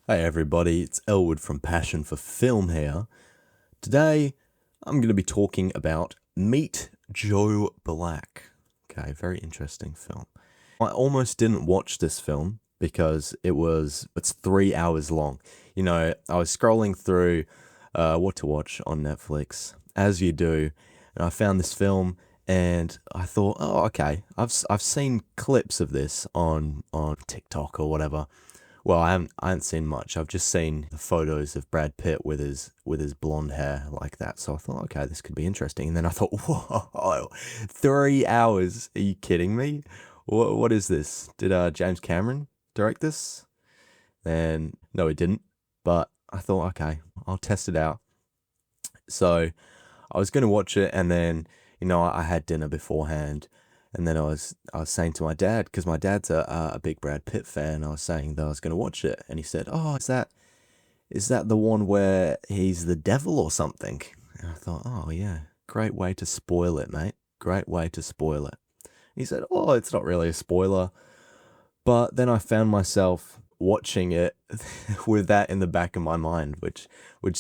Hey everybody, it's Elwood from Passion for Film here. Today, I'm going to be talking about Meet Joe Black. Okay, very interesting film. I almost didn't watch this film because it's 3 hours long. I was scrolling through what to watch on Netflix, as you do, and I found this film and I thought, oh, okay, I've seen clips of this on TikTok or whatever. Well, I haven't seen much. I've just seen the photos of Brad Pitt with his blonde hair like that. So I thought, okay, this could be interesting. And then I thought, whoa, 3 hours? Are you kidding me? What is this? Did James Cameron direct this? And no, he didn't. But I thought, okay, I'll test it out. So I was going to watch it, and then I had dinner beforehand, and then I was saying to my dad, because my dad's a big Brad Pitt fan. I was saying that I was going to watch it, and he said, "Oh, is that the one where he's the devil or something?" And I thought, "Oh yeah, great way to spoil it, mate. Great way to spoil it." He said, "Oh, it's not really a spoiler," but then I found myself watching it with that in the back of my mind, which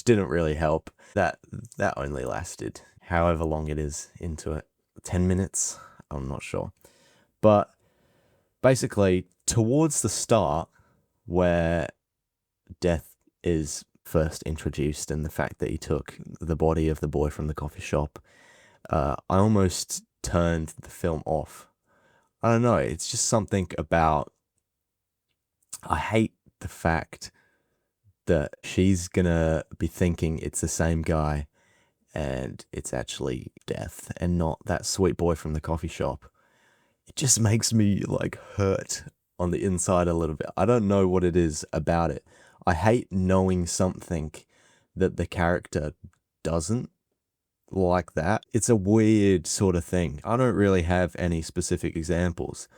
didn't really help. That only lasted however long it is into it, 10 minutes. I'm not sure, but basically towards the start, where death is first introduced, and the fact that he took the body of the boy from the coffee shop, I almost turned the film off. I don't know. It's just something about. I hate the fact that she's gonna be thinking it's the same guy and it's actually death and not that sweet boy from the coffee shop. It just makes me like hurt on the inside a little bit. I don't know what it is about it. I hate knowing something that the character doesn't like that. It's a weird sort of thing. I don't really have any specific examples,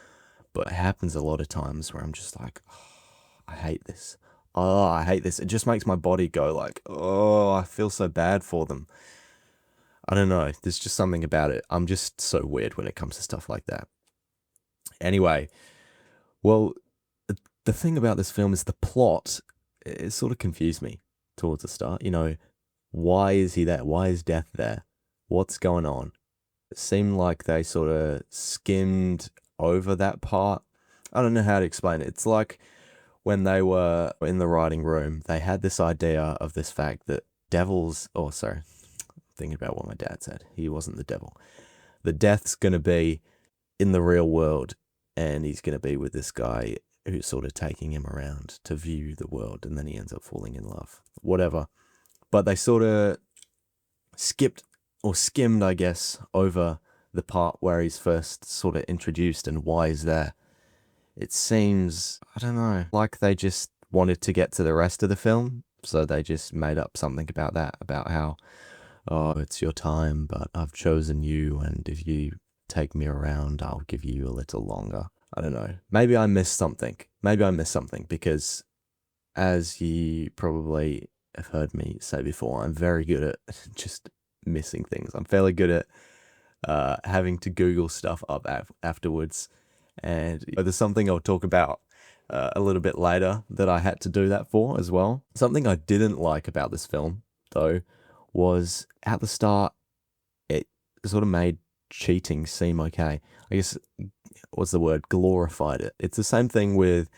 but it happens a lot of times where I'm just like, oh, I hate this. Oh, I hate this. It just makes my body go like, oh, I feel so bad for them. I don't know. There's just something about it. I'm just so weird when it comes to stuff like that. Anyway, well, the thing about this film is the plot. It sort of confused me towards the start. Why is he there? Why is Death there? What's going on? It seemed like they sort of skimmed over that part. I don't know how to explain it. It's like when they were in the writing room, they had this idea of this fact that devils, oh, sorry, thinking about what my dad said. He wasn't the devil. The death's going to be in the real world, and he's going to be with this guy who's sort of taking him around to view the world, and then he ends up falling in love. Whatever. But they sort of skipped or skimmed, I guess, over the part where he's first sort of introduced and why he's there. It seems, I don't know, like they just wanted to get to the rest of the film, so they just made up something about that, about how, oh, it's your time, but I've chosen you, and if you take me around, I'll give you a little longer. I don't know. Maybe I missed something. Maybe I missed something because, as you probably have heard me say before, I'm very good at just missing things. I'm fairly good at having to Google stuff up afterwards. And there's something I'll talk about a little bit later that I had to do that for as well. Something I didn't like about this film, though, was at the start, it sort of made cheating seem okay. I guess, what's the word? Glorified it. It's the same thing with,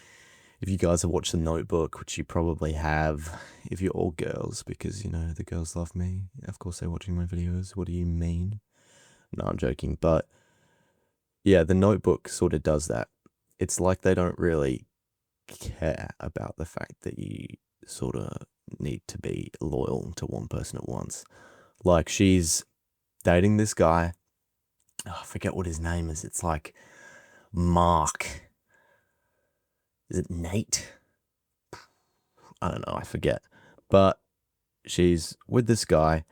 if you guys have watched The Notebook, which you probably have, if you're all girls, because, the girls love me. Of course, they're watching my videos. What do you mean? No, I'm joking. But yeah, The Notebook sort of does that. It's like they don't really care about the fact that you sort of need to be loyal to one person at once. Like, she's dating this guy. Oh, I forget what his name is. It's like Mark. Is it Nate? I don't know. I forget. But she's with this guy,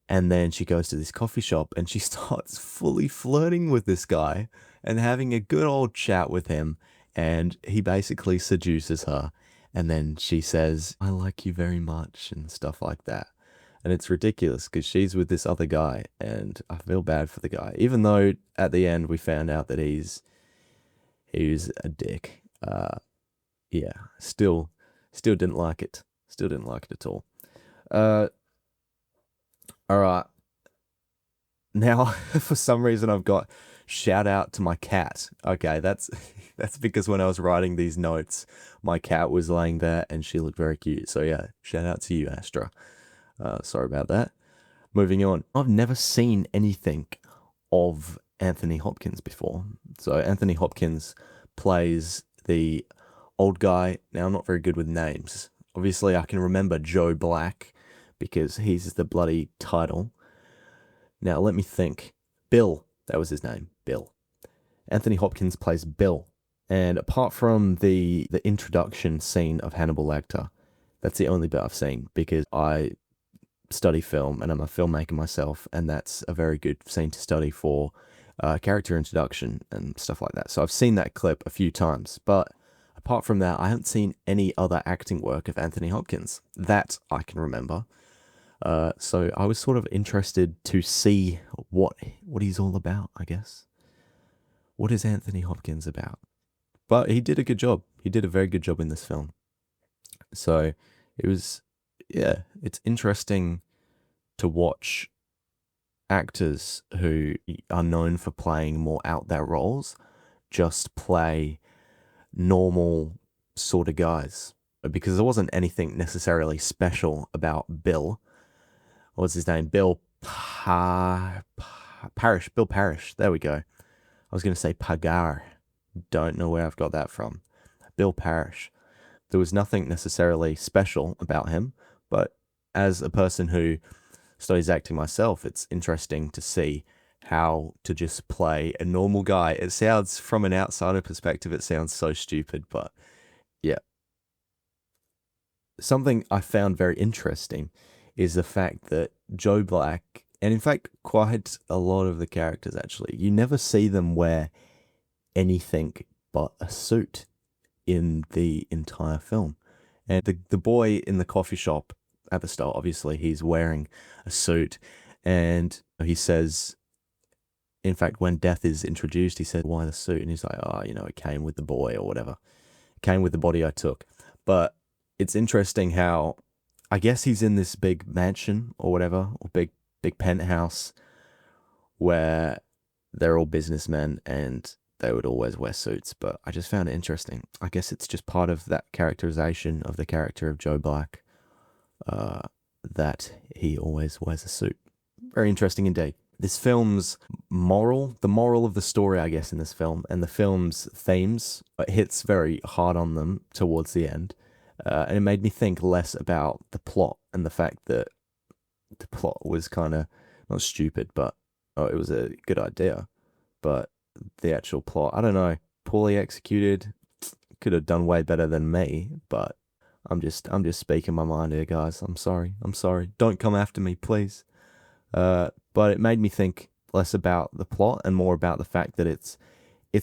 and then she goes to this coffee shop and she starts fully flirting with this guy and having a good old chat with him. And he basically seduces her. And then she says, I like you very much, and stuff like that. And it's ridiculous because she's with this other guy, and I feel bad for the guy. Even though at the end we found out that he's a dick. Yeah, still Still didn't like it. Still didn't like it at all. Uh, all right. Now, for some reason, I've got shout out to my cat. Okay, that's that's because when I was writing these notes, my cat was laying there and she looked very cute. So yeah, shout out to you, Astra. Sorry about that. Moving on. I've never seen anything of Anthony Hopkins before. So Anthony Hopkins plays the old guy. Now I'm not very good with names. Obviously, I can remember Joe Black because he's the bloody title. Now let me think. Bill, that was his name. Bill. Anthony Hopkins plays Bill. And apart from the introduction scene of Hannibal Lecter, that's the only bit I've seen because I study film and I'm a filmmaker myself, and that's a very good scene to study for character introduction and stuff like that. So I've seen that clip a few times, but apart from that, I haven't seen any other acting work of Anthony Hopkins that I can remember. So I was sort of interested to see what he's all about, I guess. What is Anthony Hopkins about? But he did a good job. He did a very good job in this film. So it was, yeah, it's interesting to watch actors who are known for playing more out there roles just play normal sort of guys. Because there wasn't anything necessarily special about Bill. What's his name? Parrish. Bill Parrish. There we go. I was going to say Pagar. Don't know where I've got that from. Bill Parrish. There was nothing necessarily special about him, but as a person who studies acting myself, it's interesting to see how to just play a normal guy. It sounds, from an outsider perspective, it sounds so stupid, but yeah. Something I found very interesting is the fact that Joe Black, and in fact, quite a lot of the characters actually, you never see them wear anything but a suit in the entire film. And the boy in the coffee shop at the start, obviously, he's wearing a suit, and he says, in fact, when death is introduced, he said, "Why the suit?" And he's like, "Oh, it came with the boy or whatever. It came with the body I took." But it's interesting how, I guess he's in this big mansion or whatever, or big penthouse where they're all businessmen and they would always wear suits. But I just found it interesting. I guess it's just part of that characterization of the character of Joe Black, that he always wears a suit. Very interesting indeed. This film's the moral of the story, I guess, in this film, and the film's themes, it hits very hard on them towards the end. And it made me think less about the plot and the fact that the plot was kind of not stupid, but it was a good idea. But the actual plot, I don't know, poorly executed, could have done way better than me. But I'm just speaking my mind here, guys. I'm sorry. Don't come after me, please. But it made me think less about the plot and more about the fact that it's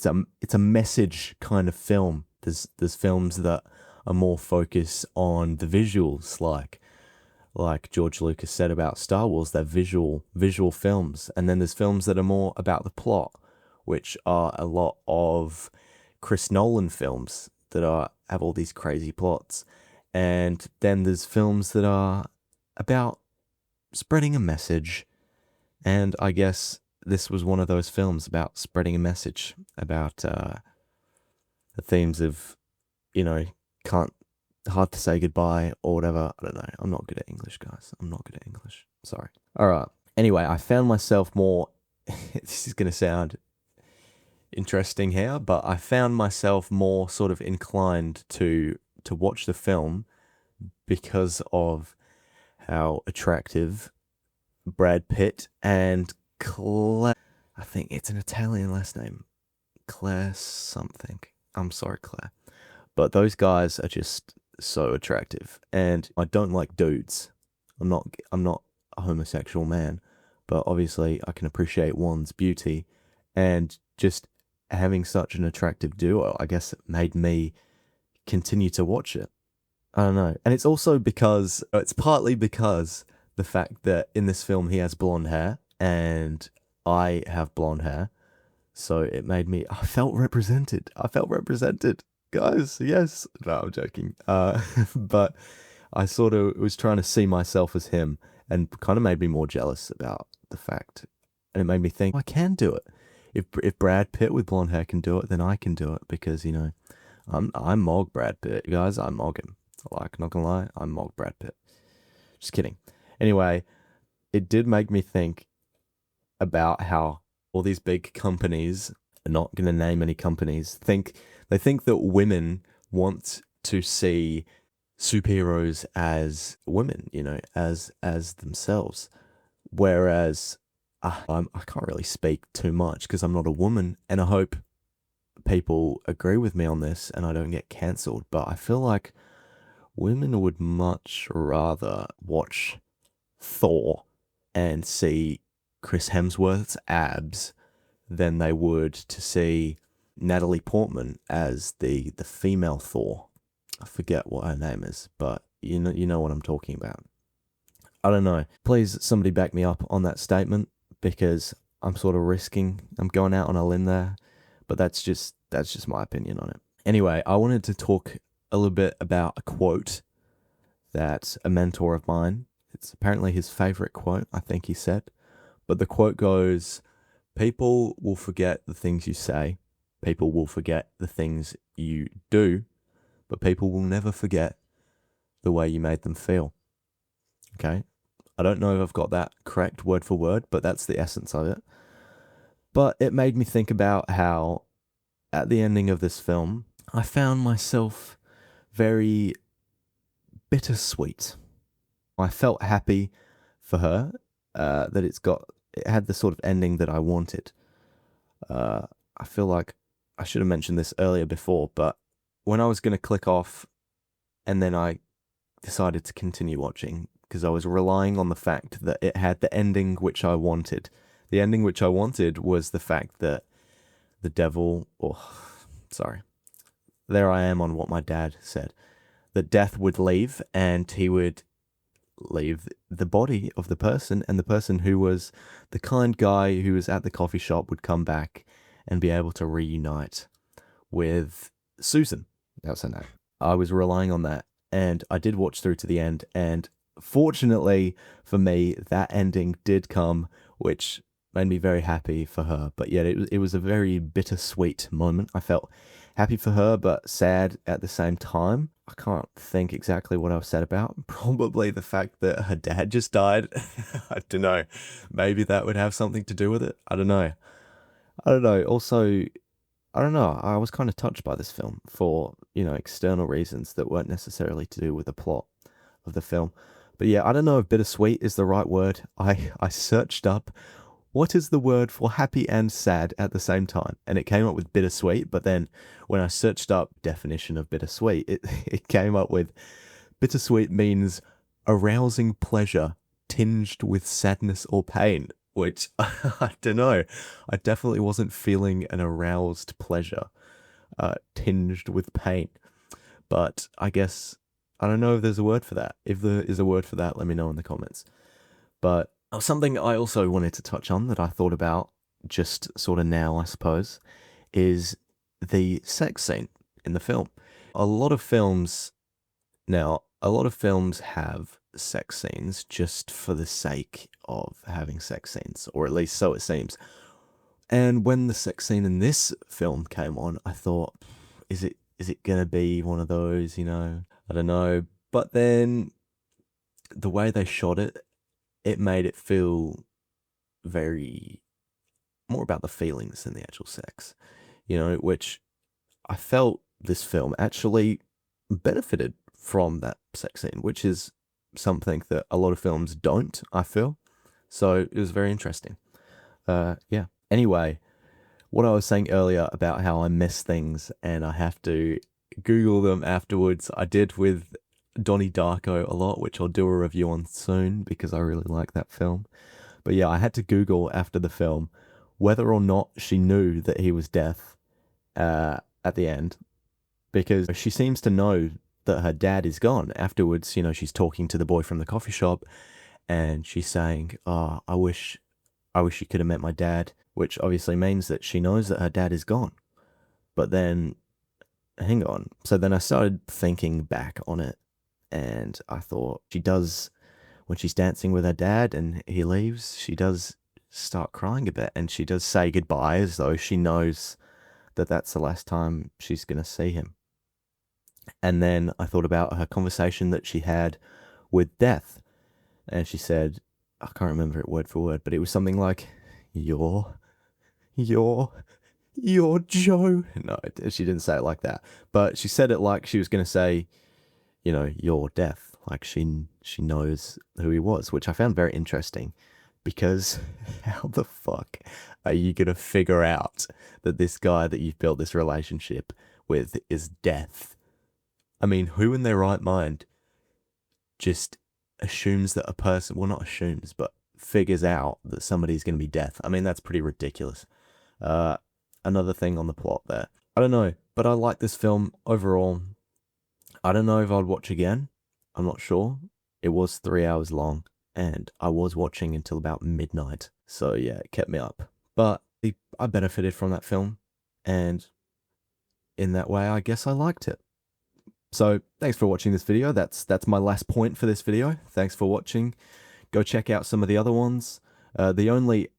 a message kind of film. There's films that are more focused on the visuals, like George Lucas said about Star Wars. They're visual films, and then there's films that are more about the plot, which are a lot of Chris Nolan films that have all these crazy plots, and then there's films that are about spreading a message. And I guess this was one of those films about spreading a message about the themes of, can't hard to say goodbye or whatever. I don't know. I'm not good at English, guys. I'm not good at English. Sorry. All right. Anyway, I found myself more. This is going to sound interesting here, but I found myself more sort of inclined to watch the film because of how attractive Brad Pitt and Claire, I think it's an Italian last name, Claire something. I'm sorry, Claire. But those guys are just so attractive. And I don't like dudes. I'm not a homosexual man, but obviously I can appreciate one's beauty, and just having such an attractive duo, I guess, it made me continue to watch it. I don't know. And it's partly because the fact that in this film he has blonde hair and I have blonde hair. So it made me, I felt represented. guys, yes. No, I'm joking. But I sort of was trying to see myself as him and kind of made me more jealous about the fact. And it made me think, I can do it. If Brad Pitt with blonde hair can do it, then I can do it because, I mog Brad Pitt, guys. I mog him. Like, not gonna lie, I mog Brad Pitt. Just kidding. Anyway, it did make me think about how all these big companies, I'm not gonna name any companies, think that women want to see superheroes as women, as themselves. Whereas I can't really speak too much because I'm not a woman, and I hope people agree with me on this and I don't get cancelled. But I feel like women would much rather watch Thor and see Chris Hemsworth's abs than they would to see Natalie Portman as the female Thor. I forget what her name is, but you know what I'm talking about. I don't know. Please, somebody back me up on that statement because I'm sort of I'm going out on a limb there, but that's just my opinion on it. Anyway, I wanted to talk a little bit about a quote that a mentor of mine, it's apparently his favorite quote, I think he said, but the quote goes, people will forget the things you say, people will forget the things you do, but people will never forget the way you made them feel. Okay? I don't know if I've got that correct word for word, but that's the essence of it. But it made me think about how at the ending of this film, I found myself very bittersweet. I felt happy for her that it had the sort of ending that I wanted. Uh, I feel like I should have mentioned this earlier before, but when I was going to click off and then I decided to continue watching because I was relying on the fact that it had the ending which I wanted. The ending which I wanted was the fact that the devil, sorry, there I am on what my dad said, that death would leave and he would leave the body of the person, and the person who was the kind guy who was at the coffee shop would come back and be able to reunite with Susan. That was her name. I was relying on that, and I did watch through to the end, and fortunately for me, that ending did come, which made me very happy for her. But yet, it was a very bittersweet moment. I felt happy for her, but sad at the same time. I can't think exactly what I was sad about. Probably the fact that her dad just died. I don't know. Maybe that would have something to do with it. I don't know. I don't know. Also, I don't know. I was kind of touched by this film for, external reasons that weren't necessarily to do with the plot of the film. But yeah, I don't know if bittersweet is the right word. I searched up what is the word for happy and sad at the same time, and it came up with bittersweet. But then when I searched up definition of bittersweet, it came up with bittersweet means arousing pleasure tinged with sadness or pain, which I don't know. I definitely wasn't feeling an aroused pleasure tinged with pain. But I guess I don't know if there's a word for that. If there is a word for that, let me know in the comments. But something I also wanted to touch on that I thought about just sort of now, I suppose, is the sex scene in the film. A lot of films a lot of films have sex scenes just for the sake of having sex scenes, or at least so it seems. And when the sex scene in this film came on, I thought, is it gonna be one of those, I don't know. But then the way they shot it, it made it feel very more about the feelings than the actual sex, which I felt this film actually benefited from that sex scene, which is something that a lot of films don't, I feel. So it was very interesting. Yeah. Anyway, what I was saying earlier about how I miss things and I have to Google them afterwards, I did with Donnie Darko a lot, which I'll do a review on soon because I really like that film. But yeah, I had to Google after the film whether or not she knew that he was deaf at the end, because she seems to know that her dad is gone. Afterwards, she's talking to the boy from the coffee shop and she's saying, "Oh, I wish you could have met my dad," which obviously means that she knows that her dad is gone. But then hang on. So then I started thinking back on it, and I thought she does, when she's dancing with her dad and he leaves, she does start crying a bit, and she does say goodbye as though she knows that that's the last time she's going to see him. And then I thought about her conversation that she had with Death, and she said, I can't remember it word for word, but it was something like, You're, you're, you're Joe. No, she didn't say it like that, but she said it like she was going to say, you're Death. Like she knows who he was, which I found very interesting, because how the fuck are you going to figure out that this guy that you've built this relationship with is Death? I mean, who in their right mind just assumes that a person, well, not assumes, but figures out that somebody's going to be Death? I mean, that's pretty ridiculous. Another thing on the plot there. I don't know, but I like this film overall. I don't know if I'd watch again. I'm not sure. It was 3 hours long, and I was watching until about midnight. So yeah, it kept me up. But I benefited from that film, and in that way, I guess I liked it. So thanks for watching this video. That's my last point for this video. Thanks for watching. Go check out some of the other ones. The only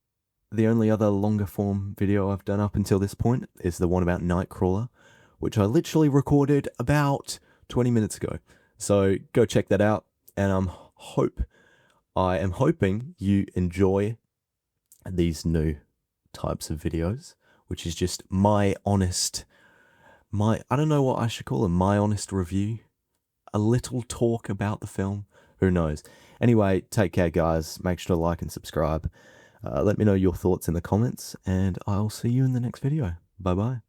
other longer form video I've done up until this point is the one about Nightcrawler, which I literally recorded about 20 minutes ago. So go check that out, and I am hoping you enjoy these new types of videos, which is just I don't know what I should call them, my honest review, a little talk about the film, who knows. Anyway, take care guys, make sure to like and subscribe. Let me know your thoughts in the comments, and I'll see you in the next video. Bye bye.